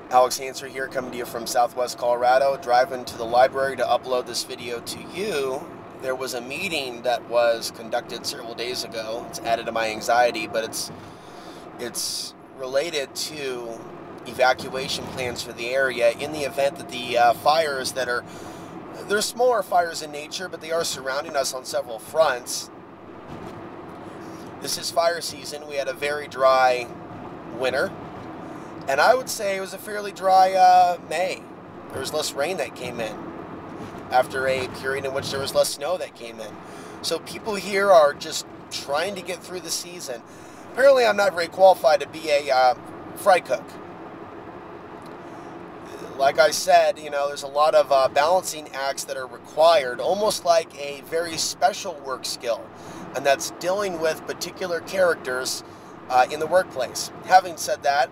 Alex Hanser here, coming to you from Southwest Colorado, driving to the library to upload this video to you. There was a meeting that was conducted several days ago. It's added to my anxiety, but it's related to evacuation plans for the area in the event that the fires that they're smaller fires in nature, but they are surrounding us on several fronts. This is fire season. We had a very dry winter. And I would say it was a fairly dry May. There was less rain that came in after a period in which there was less snow that came in. So people here are just trying to get through the season. Apparently I'm not very qualified to be a fry cook. Like I said, you know, there's a lot of balancing acts that are required, almost like a very special work skill. And that's dealing with particular characters in the workplace. Having said that,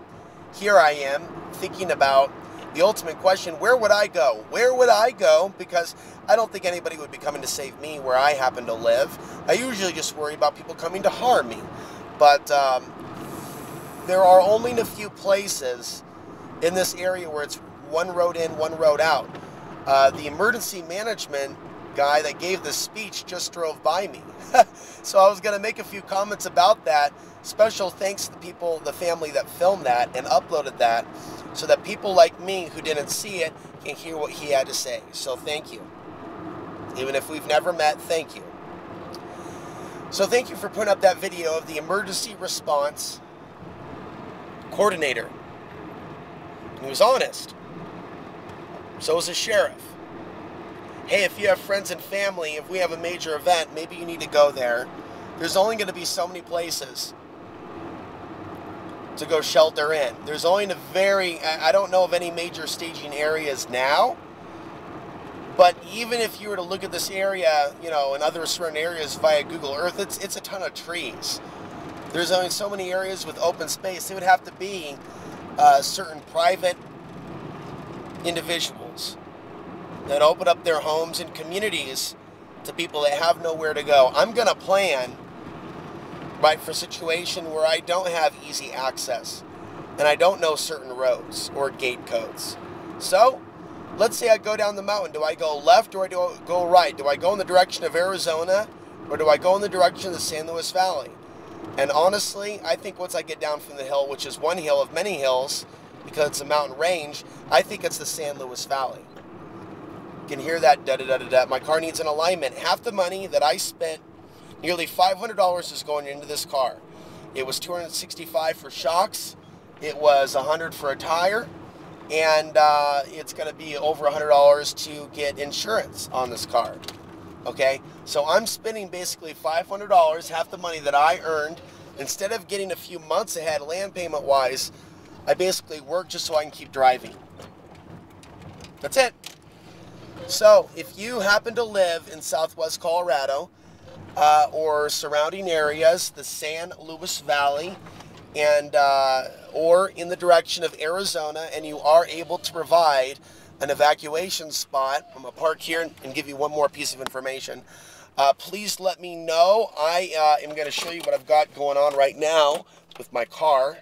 here I am thinking about the ultimate question: where would I go? Where would I go? Because I don't think anybody would be coming to save me where I happen to live. I usually just worry about people coming to harm me. But there are only a few places in this area where it's one road in, one road out. The emergency management guy that gave this speech just drove by me. So I was going to make a few comments about that. Special thanks to the people, the family that filmed that and uploaded that, so that people like me who didn't see it can hear what he had to say. So thank you. Even if we've never met, thank you. So thank you for putting up that video of the emergency response coordinator. He was honest. So was the sheriff. Hey, if you have friends and family, if we have a major event, maybe you need to go there. There's only going to be so many places to go shelter in. There's only I don't know of any major staging areas now, but even if you were to look at this area, you know, and other surrounding areas via Google Earth, it's a ton of trees. There's only so many areas with open space. It would have to be certain private individuals that open up their homes and communities to people that have nowhere to go. I'm going to plan for a situation where I don't have easy access and I don't know certain roads or gate codes. So let's say I go down the mountain. Do I go left or do I go right? Do I go in the direction of Arizona or do I go in the direction of the San Luis Valley? And honestly, I think once I get down from the hill, which is one hill of many hills because it's a mountain range, I think it's the San Luis Valley. You can hear that da-da-da-da-da. My car needs an alignment. Half the money that I spent, nearly $500, is going into this car. It was $265 for shocks. It was $100 for a tire. And it's going to be over $100 to get insurance on this car. Okay? So I'm spending basically $500, half the money that I earned. Instead of getting a few months ahead land payment-wise, I basically work just so I can keep driving. That's it. So if you happen to live in Southwest Colorado or surrounding areas, the San Luis Valley, and or in the direction of Arizona, and you are able to provide an evacuation spot, I'm going to park here and give you one more piece of information. Please let me know. I am going to show you what I've got going on right now with my car.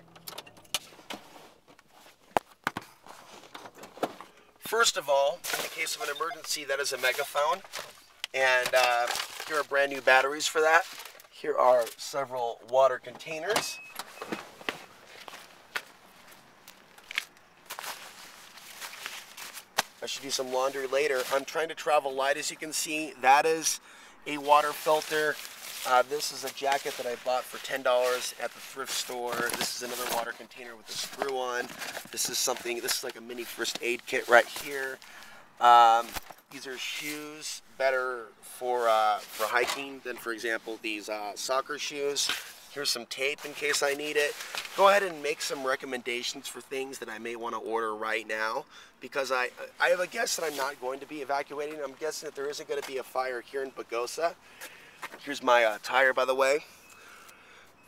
First of all, in the case of an emergency, that is a megaphone, and here are brand new batteries for that. Here are several water containers. I should do some laundry later. I'm trying to travel light, as you can see. That is a water filter. This is a jacket that I bought for $10 at the thrift store. This is another water container with a screw on. This is like a mini first aid kit right here. These are shoes, better for hiking than, for example, these soccer shoes. Here's some tape in case I need it. Go ahead and make some recommendations for things that I may want to order right now, because I have a guess that I'm not going to be evacuating. I'm guessing that there isn't going to be a fire here in Pagosa. Here's my tire, by the way.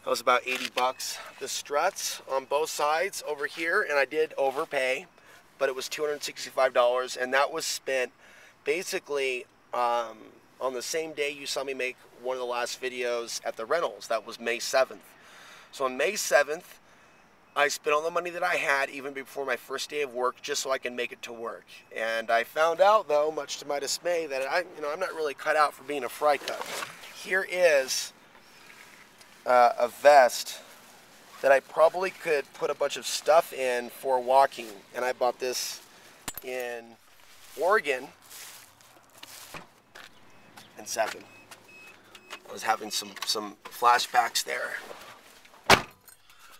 That was about 80 bucks. The struts on both sides over here, and I did overpay, but it was $265, and that was spent basically on the same day you saw me make one of the last videos at the rentals. That was May 7th. So on May 7th, I spent all the money that I had even before my first day of work just so I can make it to work. And I found out, though, much to my dismay, that I'm not really cut out for being a fry cook. Here is a vest that I probably could put a bunch of stuff in for walking. And I bought this in Oregon. And seven. I was having some flashbacks there.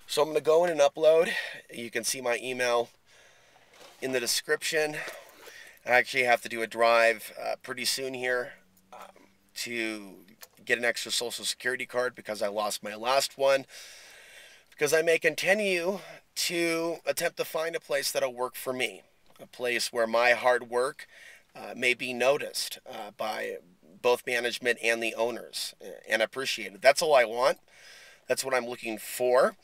So I'm going to go in and upload. You can see my email in the description. I actually have to do a drive pretty soon here to get an extra social security card because I lost my last one. Because I may continue to attempt to find a place that'll work for me. A place where my hard work may be noticed by both management and the owners and appreciated. That's all I want. That's what I'm looking for.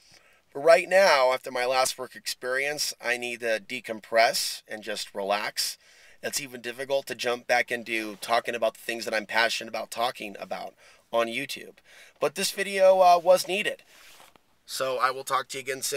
But right now, after my last work experience, I need to decompress and just relax. It's even difficult to jump back into talking about the things that I'm passionate about talking about on YouTube. But this video was needed. So I will talk to you again soon.